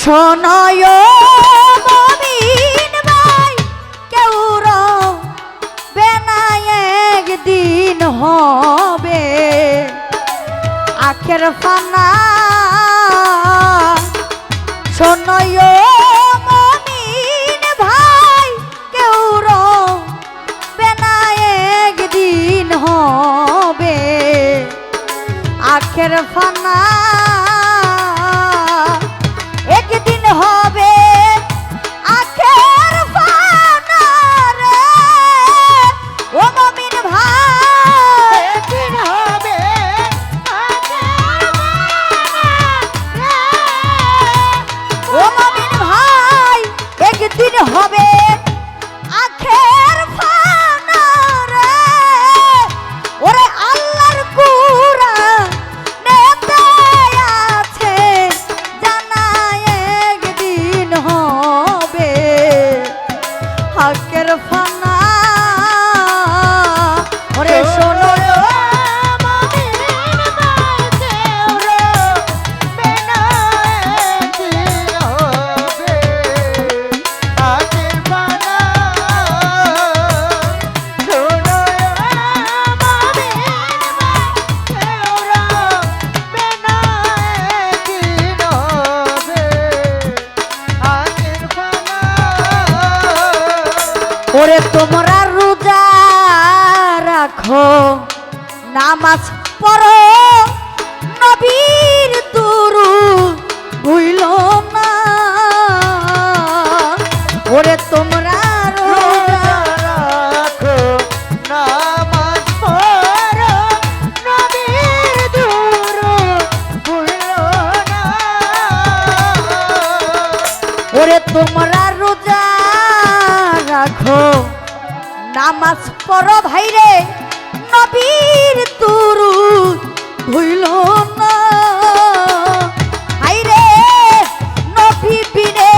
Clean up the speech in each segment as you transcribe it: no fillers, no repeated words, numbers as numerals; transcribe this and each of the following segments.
শোনয় মমিন ভাই কেউ রবে না একদিন হবে আখের ফানা শোনয় মমিন ভাই কেউ রবে না একদিন হবে আখের ফানা একদিন হবে আখের ফানা রে ও মমিন ভাই একদিন হবে আখের ফানা রে ও মমিন ভাই একদিন হবে আখের ফানা রে ওরে আল্লাহর কুরআনেতে আছে জানা একদিন হবে আখের ফানা ওরে শোনো মমিন ভাই কেউ রবে না একদিন হবে আখের ফানা শোনো মমিন ভাই কেউ রবে না একদিন হবে আখের ফানা ওরে তোমরা রোজা রাখো নামাজ পড়ো নবীর দুরূদ ভুইলো না ওরে তোমরা রোজা রাখো নামাজ পড়ো নবীর দুরূদ ভুলো না ওরে তোমরা রোজা রাখো নামাজ পড়ো ভাইরে নবীর দুরূদ ভুইলো না ভাইরে নবী বিনে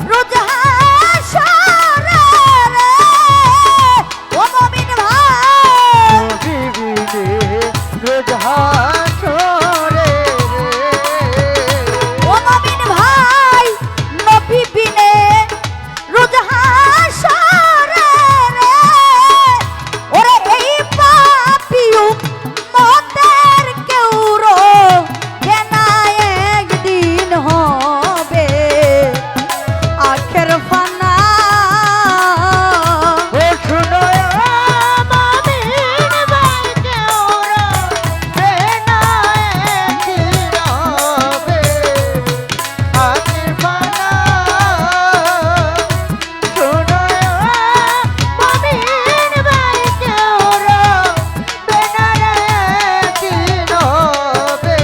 রোজা হাসরে রে ও মুমিন ভাই বিবিনে রোজা করে ও মুমিন ভাই নবী বিনে রোজা হাসরে রে ওরে এই পাপী উম্মতের কেউ রবে না একদিন হবে আখের ফানা ও শুনো মমিন ভাই কেউ রবে না একদিন হবে আখের ফানা শুনো মমিন ভাই কেউ রবে না একদিন হবে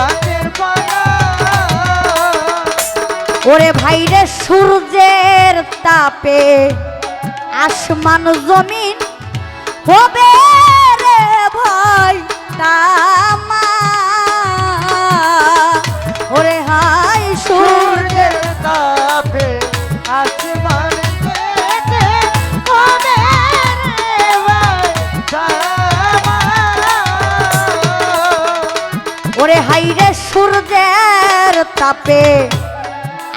আখের ফানা ওরে ভাইরে সূর্যের তাপে আসমান জমিন হবে রে ভাই তামা ওরে হাই সূর্যের তাপে আসমান পেতে হবে রে ভাই তামা ওরে হাইরে সূর্যের তাপে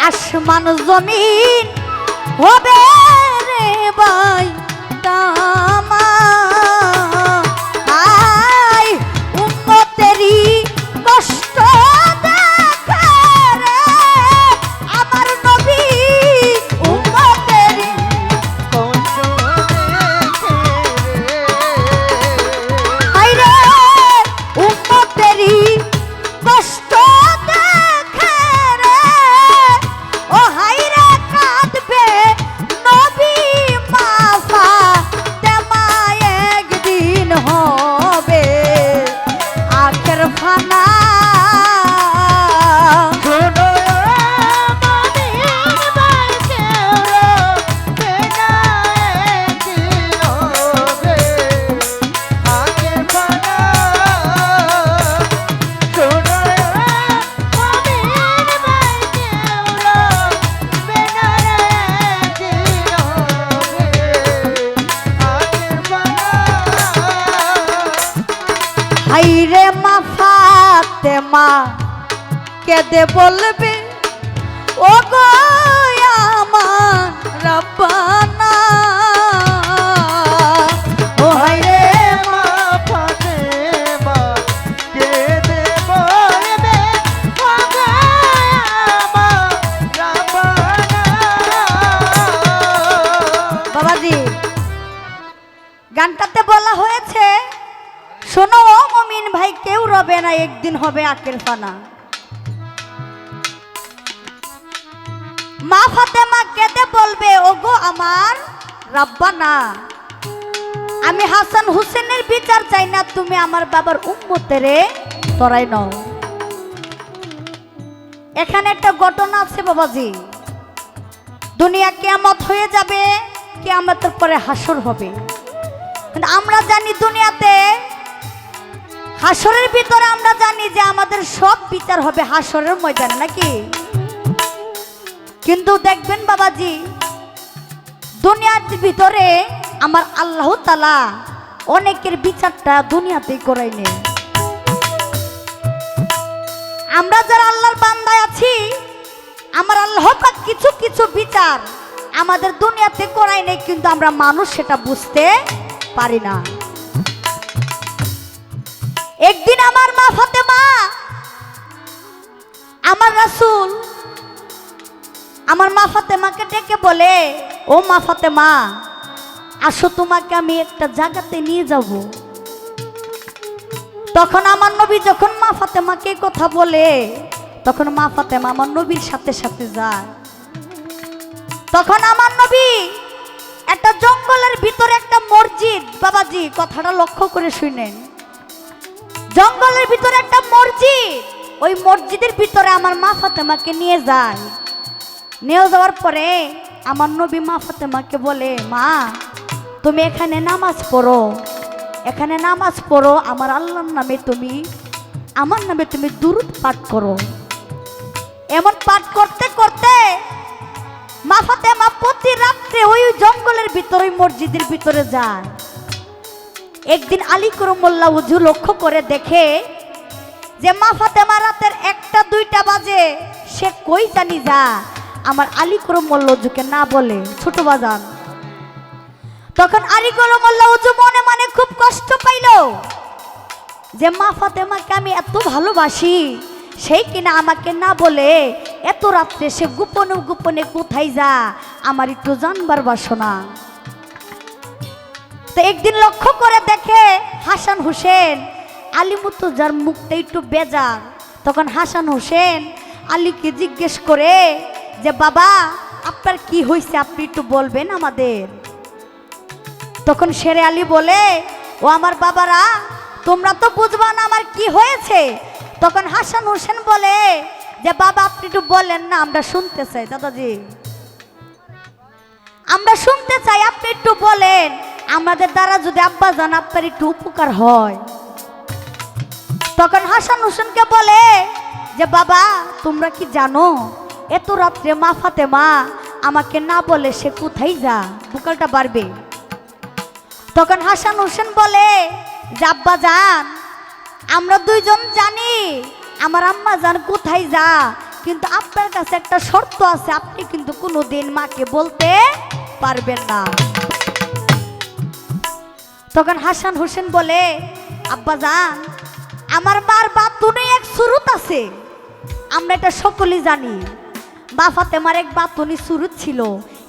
আসমান জমিন হবে রে ভাই তামা আই উম্মতেরই কষ্ট দেখে রে আমার নবী উম্মতেরই কষ্ট দেখে রে হাইরে উম্মতেরই কষ্ট দেখে রে ও হাইরে কাঁদবে নবী মা ফাতেমা একদিন হবে আখের ফানা শোনো মমিন ভাই কেউ রবে না একদিন হবে আখের ফানা শোনো মমিন ভাই কেউ রবে না একদিন হবে আখের ফানা হাইরে মা ফাতেমা কেঁদে বলবে ও গো আমার রব্বানা ও হায় রে মা ফাতেমা কেঁদে বলবে ও গো আমার রাব্বানা। বাবাজি গানটাতে বলা হয়েছে শোনো ও মুমিন ভাই কেউ রবে না একদিন হবে আকের ফানা। মা ফাতেমা কেঁদে বলবে ওগো আমার রাব্বানা আমি হাসান হুসেনের বিচার চাই না তুমি আমার বাবার উম্মতেরে তরাই নাও। এখানে একটা ঘটনা আছে বাবাজি দুনিয়া কিয়ামত হয়ে যাবে কিয়ামতের পরে হাসর হবে কিন্তু আমরা জানি দুনিয়াতে হাসরের ভিতরে আমরা জানি যে আমাদের সব বিচার হবে হাসরের ময়দানে নাকি কিন্তু দেখবেন বাবাজি দুনিয়ার ভিতরে আমার আল্লাহ তাআলা অনেকের বিচারটা দুনিয়াতেই করাই নেই। আমরা যারা আল্লাহর বান্দায় আছি আমার আল্লাহ পাক কিছু কিছু বিচার আমাদের দুনিয়াতে করাই নেই কিন্তু আমরা মানুষ সেটা বুঝতে পারি না। একদিন আমার মা ফাতেমা আমার রাসূল আমার মা ফাতেমাকে ডেকে বলে ও মা ফাতেমা আসো তোমাকে আমি একটা জায়গাতে নিয়ে যাব। তখন আমার নবী যখন মা ফাতেমাকে কথা বলে তখন মা ফাতেমা আমার নবীর সাথে সাথে যায়। তখন আমার নবী একটা জঙ্গলের ভিতরে একটা মসজিদ বাবাজি কথাটা লক্ষ্য করে শুনেন জঙ্গলের ভিতরে একটা মসজিদ ওই মসজিদের ভিতরে আমার মা ফাতেমাকে নিয়ে যায়। নিয়ে যাওয়ার পরে আমার নবী মা ফাতেমাকে বলে মা তুমি এখানে নামাজ পড়ো এখানে নামাজ পড়ো আমার আল্লাহর নামে তুমি আমার নামে তুমি দুরূদ পাঠ করো। এমন পাঠ করতে করতে মা ফাতেমা প্রতি রাত্রে ওই জঙ্গলের ভিতরে ওই মসজিদের ভিতরে যায়। একদিন আলী করমুল্লাহ ওযু লক্ষ্য করে দেখে যে মা ফাতেমা রাতের 1টা 2টা বাজে সে কই জানি যা আমার আলী করমুল্লাহ ওযুকে না বলে ছোট বাজান। তখন আলী করমুল্লাহ ওযু মনে মনে খুব কষ্ট পাইল যে মা ফাতেমাকে আমি এত ভালোবাসি সেই কিনা আমাকে না বলে এত রাত্রে সে গোপনে গোপনে কোথায় যা আমার একটু জানবার বাসনা। তো একদিন লক্ষ্য করে দেখে হাসান হোসেন আলী মুর্তজার মুখটা একটু বেজার। তখন হাসান হোসেন আলীকে জিজ্ঞেস করে যে বাবা আপনার কি হয়েছে আপনি একটু বলবেন আমাদের। তখন শেরে আলী বলে ও আমার বাবারা তোমরা তো বুঝবা না আমার কি হয়েছে। তখন হাসান হোসেন বলে যে বাবা আপনি একটু বলেন না আমরা শুনতে চাই দাদাজি আমরা শুনতে চাই আপনি একটু বলেন আমাদের দ্বারা যদি আব্বা জান আপনার একটু উপকার হয়। তখন হাসান হোসেনকে বলে যে বাবা তোমরা কি জানো এত রাত্রে মা ফাতেমা আমাকে না বলে সে কোথায় যা বুকালটা বাড়বে। তখন হাসান হোসেন বলে যে আব্বা জান আমরা দুইজন জানি আমার আম্মা জান কোথায় যা কিন্তু আপনার কাছে একটা শর্ত আছে আপনি কিন্তু কোনোদিন মাকে বলতে পারবেন না। তখন হাসান হোসেন বলে আব্বা জান আমার মার বাতুনে এক সুরুত আছে আমরা এটা সকলেই জানি। মা ফাতেমার এক বাতুনি সুরুত ছিল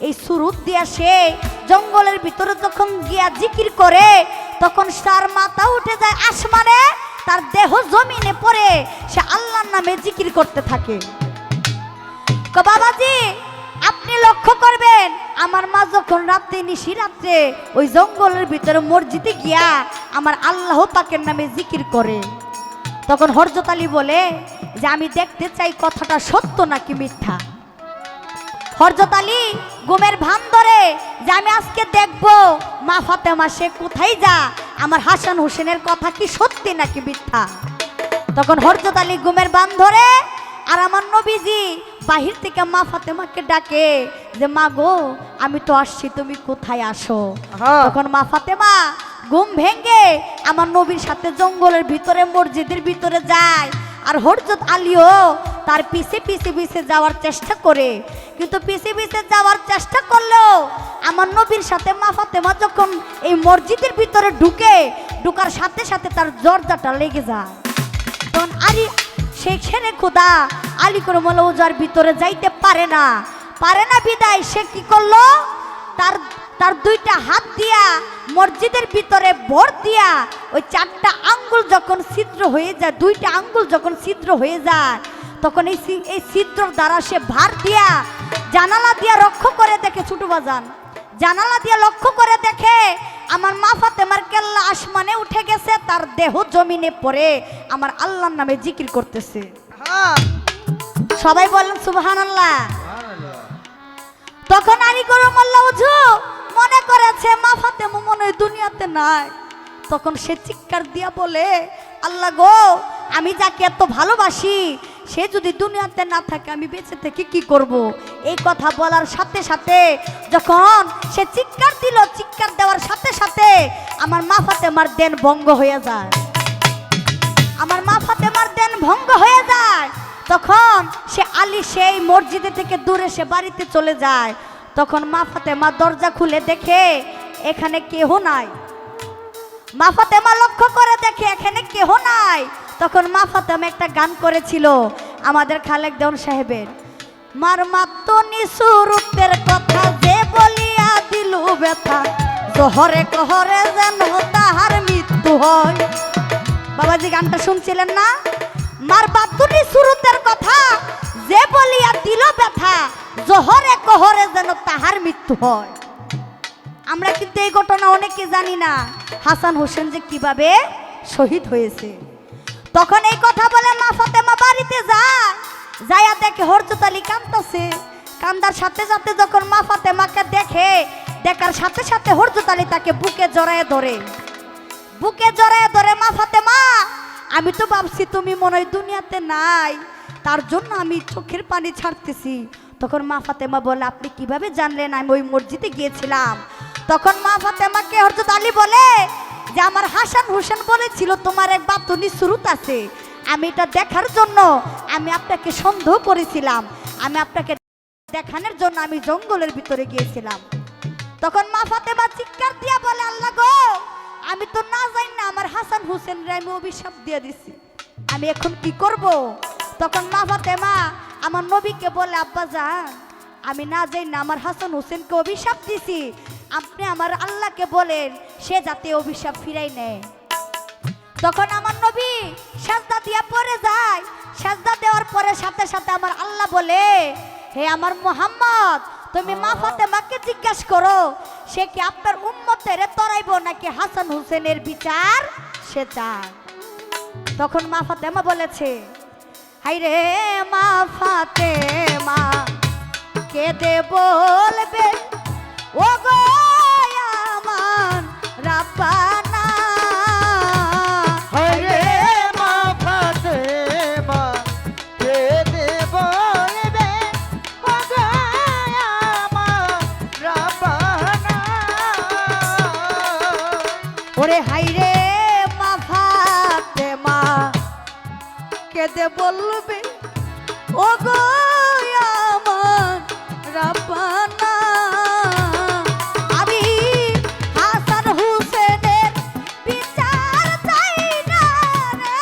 এই সুরুত দিয়া সে জঙ্গলের ভিতরে যখন গিয়া জিকির করে তখন তার মাথা উঠে যায় আসমানে তার দেহ জমিনে পড়ে সে আল্লাহর নামে জিকির করতে থাকে। বাবাজি আপনি লক্ষ্য করবেন আমার মা যখন রাত্রে নিশি রাত্রে ওই জঙ্গলের ভিতরে মসজিদে গিয়া আমার আল্লাহ পাকের নামে জিকির করে তখন হযরত আলী বলে যে আমি দেখতে চাই কথাটা সত্য নাকি মিথ্যা। হযরত আলী ঘুমের ভান ধরে যে আমি আজকে দেখব মা ফাতেমা সে কোথায় যা আমার হাসান হোসেনের কথা কি সত্যি নাকি মিথ্যা। তখন হযরত আলী ঘুমের ভান ধরে আর আমার নবীজি বাহির থেকে মা ফাতেমাকে ডাকে যে মা গো আমি তো আসছি তুমি কোথায় আসো। তখন মা ফাতেমা ঘুম ভেঙে আমার নবীর সাথে জঙ্গলের ভিতরে মসজিদের ভিতরে যায় আর হযরত আলীও তার পিছে পিছে পিছে যাওয়ার চেষ্টা করে, কিন্তু পিছে পিছে যাওয়ার চেষ্টা করলেও আমার নবীর সাথে মা ফাতেমা যখন এই মসজিদের ভিতরে ঢুকার সাথে সাথে তার দরজাটা লেগে যায়। তখন আলী সেই ছেড়ে খোদা আলী করমল ওজার ভিতরে যাইতে পারে না বিদায় সে কি করলো, তার দুইটা হাত দিয়া মসজিদের ভিতরে ভর দিয়া ওই চারটা আঙ্গুল যখন ছিদ্র হয়ে যায়, দুইটা আঙ্গুল যখন ছিদ্র হয়ে যায়, তখন এই ছিদ্রর দ্বারা সে ভার দিয়া জানালা দিয়া লক্ষ্য করে দেখে, ছোট বাজান জানালা দিয়া লক্ষ্য করে দেখে আমার মা ফাতেমার কেল্লা আসমানে উঠে গেছে, তার দেহ জমিনে পড়ে আমার আল্লাহর নামে জিকির করতেছে। সবাই বলেন সুবহানাল্লাহ। তখন আলী করমুল্লাহ ওযু মনে করেছে মা ফাতেমা মনে হয় দুনিয়াতে নাই। তখন সে চিৎকার দিয়া বলে, আল্লাহ গো, আমি যাকে এত ভালোবাসি সে যদি দুনিয়াতে না থাকে আমি বেঁচে থেকে কি করব। এই কথা বলার সাথে সাথে যখন সে চিৎকার দিল, চিৎকার দেওয়ার সাথে সাথে আমার মা ফাতেমার দেন ভঙ্গ হয়ে যায়, আমার মা ফাতেমার দেন ভঙ্গ হয়ে যায়। তখন সে আলী সেই মসজিদে থেকে দূরে সে বাড়িতে চলে যায়। তখন মা ফাতেমা দরজা খুলে দেখে এখানে কেহ নাই, মা ফাতেমা লক্ষ্য করে দেখে এখানে কেহ নাই। তখন মা ফাতেমা একটা গান করেছিল আমাদের খালেক দেওয়ান সাহেবের, মার মাত্র নিসুরুতের কথা যে বলিয়া দিলু ব্যথা, জহরে কহরে যেন তাহার মৃত্যু হয়। বাবাজি গানটা শুনছিলেন না? মার বাতুনি সুরতের কথা যে বলিয়া দিল ব্যথা, জহরে কহরে যেন তাহার মৃত্যু হয়। আমরা কিন্তু এই ঘটনা অনেকে জানি না, হাসান হোসেন যে কিভাবে শহীদ হয়েছে। তখন এই কথা বলে মা ফাতেমা বাড়িতে যায় দেখে হযরত আলী কাঁদতেছে। কান্দার সাথে সাথে যখন মা ফাতেমাকে দেখার সাথে সাথে হযরত আলী তাকে বুকে জড়ায় ধরে, মা ফাতেমা আমি তো ভাবছি তুমি মনে হয় দুনিয়াতে নাই, তার জন্য আমি চোখের পানি ছাড়তেছি। তখন মা ফাতেমা বলে, আপনি কিভাবে জানলেন আমি ওই মসজিদে গিয়েছিলাম? তখন মা ফাতেমাকে হযরত আলী বলে যে আমার হাসান হোসেন বলেছিল তোমার এক বাতুনি সুরত আছে, আমি এটা দেখার জন্য আমি আপনাকে সন্দেহ করেছিলাম, আমি আপনাকে দেখানোর জন্য আমি জঙ্গলের ভিতরে গিয়েছিলাম। তখন মা ফাতেমা চিৎকার দিয়া বলে, আল্লাহ গো, আমি তো না জানি না আমার হাসান হোসেন রে আমি অভিশাপ দিয়ে দিছি, আমি এখন কি করব? তখন মা ফাতেমা আমার নবীকে বলে, আব্বা যান, আমি না জানি না আমার হাসান হোসেনকে অভিশাপ দিছি, আপনি আমার আল্লাহকে বলেন সে যাতে অভিশাপ ফিরাই নেয়। তখন আমার নবী সাজদা দিয়া পড়ে যায়। সাজদা দেওয়ার পরে সাথে সাথে আমার আল্লাহ বলে, হে আমার মুহাম্মদ, তুমি মা ফাতেমাকে জিজ্ঞাসা করো সে কি আপনার উম্মতের তরাইব নাকি হাসান হোসেনের বিচার সে চায়। তখন মা ফাতেমা বলেছে, হাই রে মা ফাতেমা কেঁদে বলবে, ও গো আমার রাব্বানা, হায় রে মা ফাতেমা কেঁদে বলবে, ও গো আমার রাব্বানা। ওরে হাই রে মা ফাতেমা কেঁদে বলবে, ও গো আমার রাব্বানা, আমি হাসান হোসেনের বিচার চাই না রে।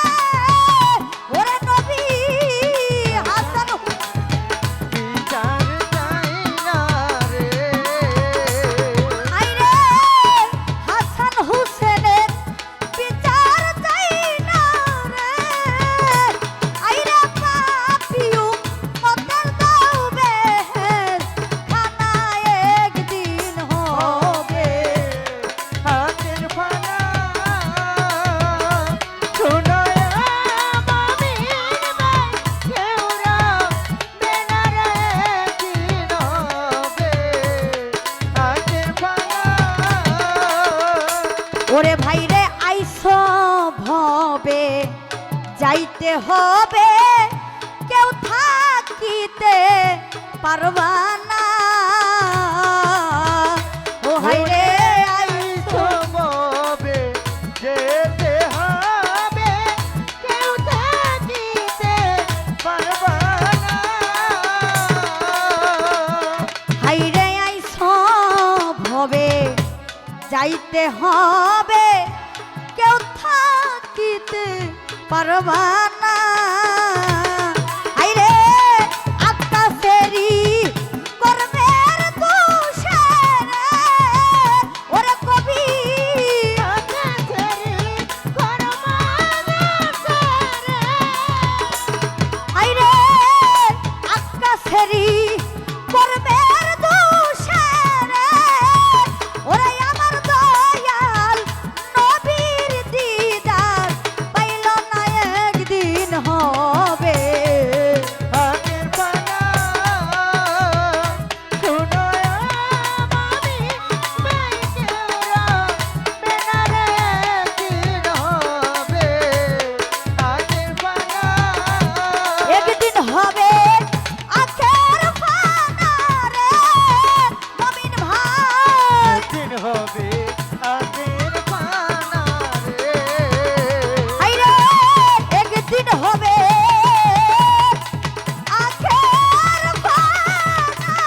ওরে নবী হাসান বিচার চাই না রে, হাই রে হাসান হোসেনের বিচার চাই না রে। আই রে পাপিউ মতের দাও বেহেস, খানা একদিন হবে। হাতের ফানা শোনায় মামির ভাই, কেউরা বেনারে দিন হবে। হাতের ফানা ওরে ভাই রে আইসো ভবে যাইতে হবে, কেউ থাকিতে পারবা না। ও হাই রে আইসো হবে যেতে হবে, কেউ থাকিতে যাইতে হবে, কেউ থাকিতে পারবা না। আইরে আকাশেরই কর্মের দোষেরে, ওরে কবি আইরে আকাশেরই কর্মের দোষেরে, ওরে আমার দয়াল নবীর দিদার পাইল না একদিন হবে। আগের পালা শুনো আমি ভাই কেউরা বেনারে একদিন হবে। আগের পালা একদিন হবে আখের ফানারে মমিন ভাই, একদিন হবে আগের পালা রে। আইরে একদিন হবে আখের ফানারে,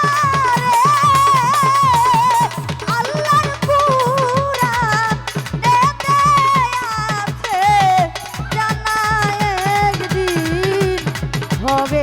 আল্লাহর কুরআনেতে আছে জানা একদিন হবে।